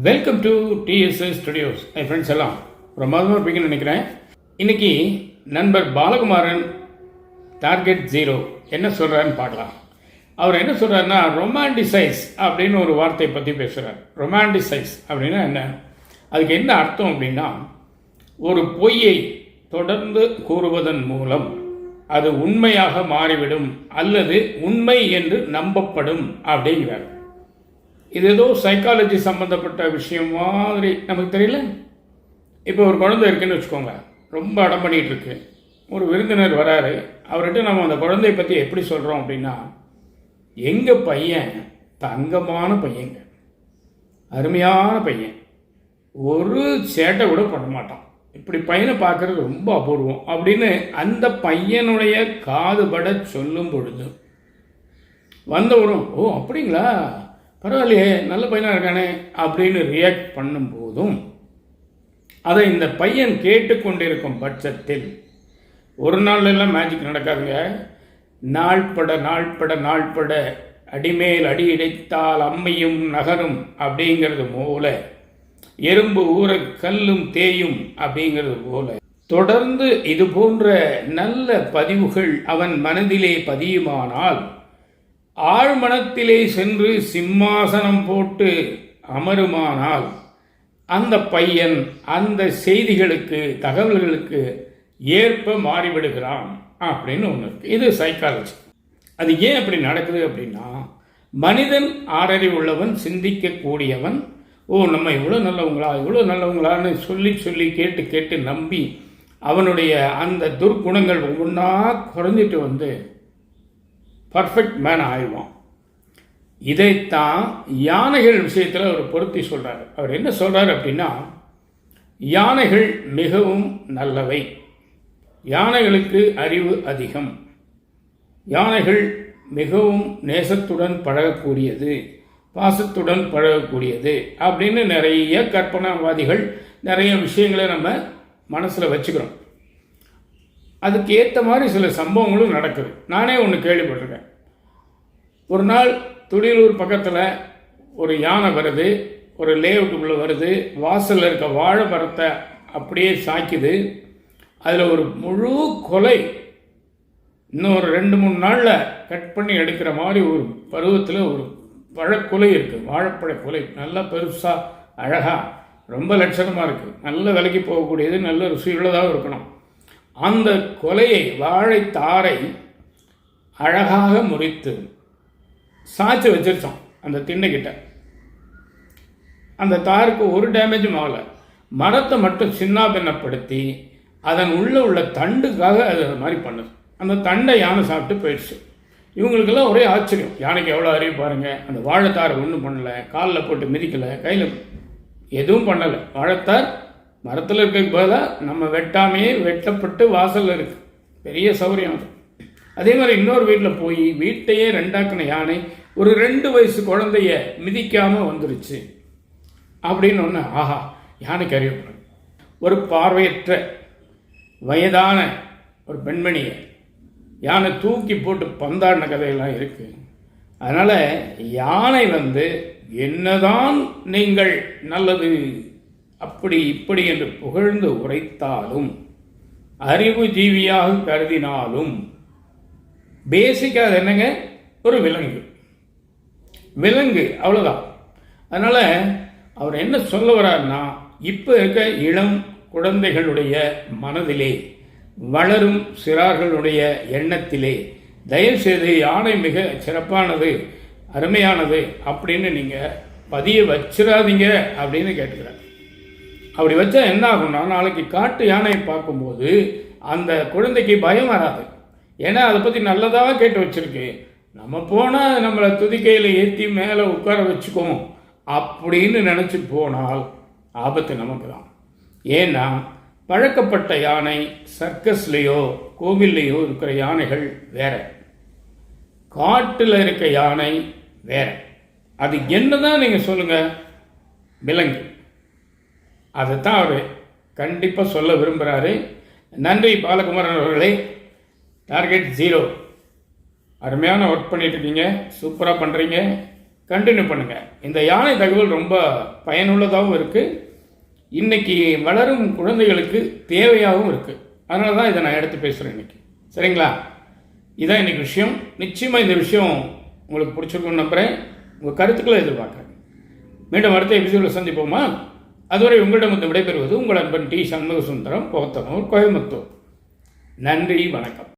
Welcome to TDS studios. N friends எல்லாம் பிரமாதமாக இருப்பீங்கன்னு நினைக்கிறேன். இன்றைக்கி நண்பர் பாலகுமாரன் டார்கெட் 0 என்ன சொல்கிறாருன்னு பார்க்கலாம். அவர் என்ன சொல்கிறாருன்னா, ரொமான்டிசைஸ் அப்படின்னு ஒரு வார்த்தையை பற்றி பேசுகிறார். ரொமான்டிசைஸ் அப்படின்னா என்ன, அதுக்கு என்ன அர்த்தம் அப்படின்னா, ஒரு பொய்யை தொடர்ந்து கூறுவதன் மூலம் அது உண்மையாக மாறிவிடும் அல்லது உண்மை என்று நம்பப்படும் அப்படிங்கிறார். இது ஏதோ சைக்காலஜி சம்மந்தப்பட்ட விஷயம் மாதிரி நமக்கு தெரியல. இப்போ ஒரு குழந்தை இருக்குன்னு வச்சுக்கோங்க, ரொம்ப அடம் பண்ணிகிட்டு இருக்கு. ஒரு விருந்தினர் வராரு, அவர்கிட்ட நம்ம அந்த குழந்தைய பற்றி எப்படி சொல்கிறோம் அப்படின்னா, எங்கள் பையன் தங்கமான பையங்க, அருமையான பையன், ஒரு சேட்டை கூட பண்ண மாட்டான், இப்படி பையனை பார்க்குறது ரொம்ப அபூர்வம் அப்படின்னு அந்த பையனுடைய காதுபட சொல்லும் பொழுது வந்தவரும், ஓ அப்படிங்களா, பரவாயில்லையே, நல்ல பையனாக இருக்கானே அப்படின்னு ரியாக்ட் பண்ணும் போதும், அதை இந்த பையன் கேட்டுக்கொண்டிருக்கும் பட்சத்தில் ஒரு நாள் எல்லாம் மேஜிக் நடக்காதுங்க. நாள்பட நாள்பட நாள்பட அடிமேல் அடி இடைத்தால் அம்மையும் நகரும் அப்படிங்கிறது போல, எறும்பு ஊற கல்லும் தேயும் அப்படிங்கிறது போல, தொடர்ந்து இது போன்ற நல்ல பதிவுகள் அவன் மனதிலே பதியுமானால், ஆழ்மனத்திலே சென்று சிம்மாசனம் போட்டு அமருமானால், அந்த பையன் அந்த செய்திகளுக்கு தகவல்களுக்கு ஏற்ப மாறிவிடுகிறான் அப்படின்னு ஒன்று இருக்கு. இது சைக்காலஜி. அது ஏன் அப்படி நடக்குது அப்படின்னா, மனிதன் ஆறறிவுள்ளவன், சிந்திக்கக்கூடியவன். ஓ நம்ம இவ்வளோ நல்லவங்களா இவ்வளோ நல்லவங்களான்னு சொல்லி சொல்லி கேட்டு கேட்டு நம்பி அவனுடைய அந்த துர்குணங்கள் ஒவ்வொன்றா குறைஞ்சிட்டு வந்து பர்ஃபெக்ட் மேன் ஆயிடுவான். இதைத்தான் யானைகள் விஷயத்தில் அவர் பொருத்தி சொல்கிறார். அவர் என்ன சொல்கிறார் அப்படின்னா, யானைகள் மிகவும் நல்லவை, யானைகளுக்கு அறிவு அதிகம், யானைகள் மிகவும் நேசத்துடன் பழகக்கூடியது, பாசத்துடன் பழகக்கூடியது அப்படின்னு நிறைய கற்பனாவாதிகள் நிறைய விஷயங்களை நம்ம மனசில் வச்சுக்கிறோம். அதுக்கு ஏற்ற மாதிரி சில சம்பவங்களும் நடக்குது. நானே ஒன்று கேள்விப்பட்டிருக்கேன். ஒரு நாள் துடியலூர் பக்கத்தில் ஒரு யானை வருது, ஒரு லேஅவுட்டுக்குள்ளே வருது, வாசலில் இருக்க வாழை மரத்தை அப்படியே சாய்க்குது. அதில் ஒரு முழு கொலை, இன்னும் ஒரு 2-3 நாளில் கட் பண்ணி எடுக்கிற மாதிரி ஒரு பருவத்தில் ஒரு பழக்கொலை இருக்குது, வாழைப்பழ கொலை, நல்லா பெருசாக அழகாக ரொம்ப லட்சணமாக இருக்குது, நல்ல விலைக்கு போகக்கூடியது, நல்ல ருசியுள்ளதாக இருக்கணும். அந்த கொலையை, வாழைத்தாரை அழகாக முறித்து சாய்ச்சி வச்சிருச்சோம் அந்த திண்ணைக்கிட்ட. அந்த தாருக்கு ஒரு டேமேஜும் ஆகலை. மரத்தை மட்டும் சின்னாபின்னப்படுத்தி அதன் உள்ள தண்டுக்காக அது மாதிரி பண்ணுது. அந்த தண்டை யானை சாப்பிட்டு போயிடுச்சு. இவங்களுக்கெல்லாம் ஒரே ஆச்சரியம், யானைக்கு எவ்வளோ அறிவு பாருங்கள், அந்த வாழைத்தாரை ஒன்றும் பண்ணலை, காலில் போட்டு மிதிக்கலை, கையில் எதுவும் பண்ணலை. வாழைத்தார் மரத்தில் இருக்க பதிலாக நம்ம வெட்டாமையே வெட்டப்பட்டு வாசலில் இருக்குது, பெரிய சௌகரியம் அது. அதே மாதிரி இன்னொரு வீட்டில் போய் வீட்டையே 2ஆக்கின யானை ஒரு 2 வயசு குழந்தைய மிதிக்காமல் வந்துருச்சு அப்படின்னு ஒன்று, ஆஹா யானைக்கு அறியப்படும். ஒரு பார்வையற்ற வயதான ஒரு பெண்மணியை யானை தூக்கி போட்டு பந்தாடின கதையெல்லாம் இருக்குது. அதனால் யானை என்னதான் நீங்கள் நல்லது அப்படி இப்படி என்று புகழ்ந்து உரைத்தாலும், அறிவு ஜீவியாக கருதினாலும், பேசிக்காக அது என்னங்க, ஒரு விலங்கு, விலங்கு அவ்வளோதான். அதனால் அவர் என்ன சொல்ல வர்றாருன்னா, இப்போ இருக்க இளம் குழந்தைகளுடைய மனதிலே, வளரும் சிறார்களுடைய எண்ணத்திலே தயவுசெய்து யானை மிக சிறப்பானது, அருமையானது அப்படின்னு நீங்கள் பதிய வச்சிடாதீங்க அப்படின்னு கேட்டுக்கிறார். அப்படி வச்சா என்ன ஆகும்னா, நாளைக்கு காட்டு யானையை பார்க்கும்போது அந்த குழந்தைக்கு பயம் வராது. ஏன்னா அதை பற்றி நல்லதாக கேட்டு வச்சிருக்கு. நம்ம போனால் நம்மளை துதிக்கையில் ஏற்றி மேலே உட்கார வச்சுக்கோம் அப்படின்னு நினச்சி போனால் ஆபத்து நமக்கு தான். ஏன்னா பழக்கப்பட்ட யானை சர்க்கஸ்லேயோ கோவில்லையோ இருக்கிற யானைகள் வேற, காட்டில் இருக்க யானை வேற. அது என்னதான் நீங்கள் சொல்லுங்கள், விலங்கு. அதைத்தான் அவர் கண்டிப்பாக சொல்ல விரும்புகிறாரு. நன்றி பாலகுமாரன் அவர்களே. டார்கெட் 0 அருமையான ஒர்க் பண்ணிட்டு இருக்கீங்க, சூப்பராக பண்ணுறீங்க. கண்டினியூ பண்ணுங்கள். இந்த யானை தகவல் ரொம்ப பயனுள்ளதாகவும் இருக்குது, இன்றைக்கி வளரும் குழந்தைகளுக்கு தேவையாகவும் இருக்குது. அதனால தான் இதை நான் எடுத்து பேசுகிறேன் இன்றைக்கி. சரிங்களா? இதுதான் இன்றைக்கி விஷயம். நிச்சயமாக இந்த விஷயம் உங்களுக்கு பிடிச்சிருக்குன்னு நம்புகிறேன். உங்கள் கருத்துக்களை எதிர்பார்க்குறேன். மீண்டும் அடுத்த எபிசோடில் சந்திப்போமா? அதுவரை உங்களிடம் வந்து விடைபெறுவது உங்கள் அன்பன் டி. சண்முக சுந்தரம், போத்தனூர், கோயம்புத்தூர். நன்றி, வணக்கம்.